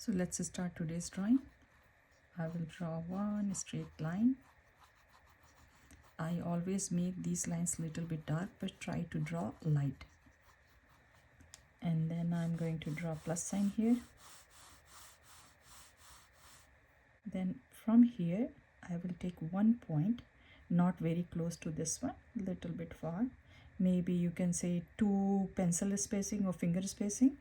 So let's start today's drawing. I will draw one straight line. I always make these lines little bit dark, but try to draw light. And then I'm going to draw plus sign here. Then from here I will take one point, not very close to this one, little bit far. Maybe you can say 2 pencil spacing or finger spacing.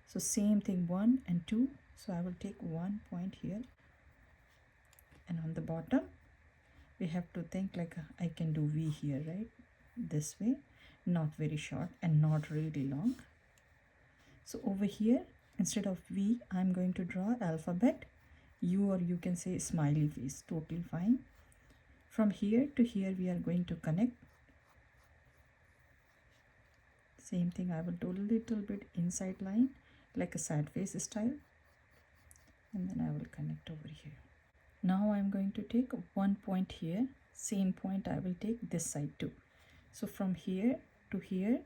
So same thing, 1 and 2. So I will take 1 point here, and on the bottom we have to think like I can do V here, right? This way, not very short and not really long. So over here, instead of V, I'm going to draw alphabet U, or you can say smiley face, totally fine. From here to here we are going to connect. Same thing, I will do a little bit inside line like a sad face style, and then I will connect over here. Now I'm going to take 1 point here, same point I will take this side too. So from here to here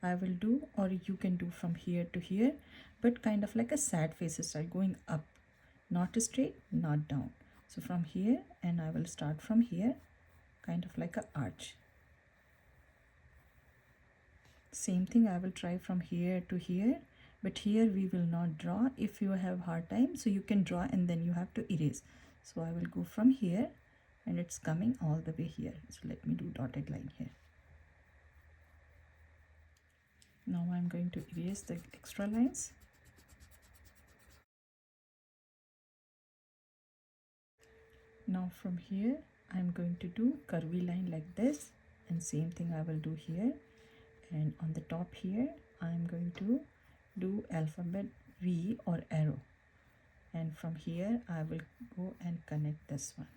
I will do, or you can do from here to here, but kind of like a sad face style, going up, not straight, not down. So from here, and I will start from here, kind of like a arch. Same thing I will try from here to here, but here we will not draw. If you have hard time, so you can draw and then you have to erase. So I will go from here and it's coming all the way here. So let me do dotted line here. Now I'm going to erase the extra lines. Now from here I'm going to do curvy line like this, and same thing I will do here. And on the top here I'm going to do alphabet V or arrow, and from here I will go and connect this one.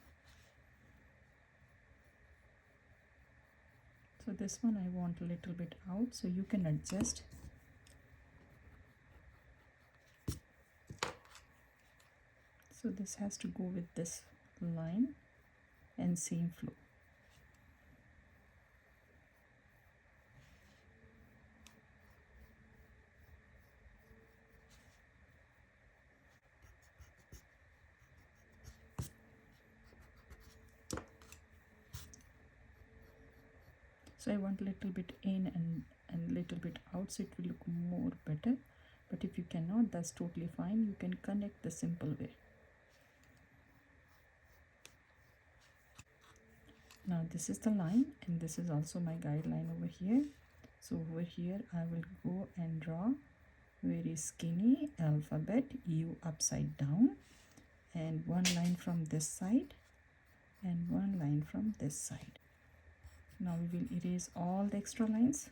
So this one I want a little bit out, so you can adjust. So this has to go with this line and same flow. So I want a little bit in and little bit out, so it will look more better. But if you cannot, that's totally fine. You can connect the simple way. Now this is the line, and this is also my guideline over here. So over here I will go and draw very skinny alphabet U upside down, and one line from this side and one line from this side. Now we will erase all the extra lines.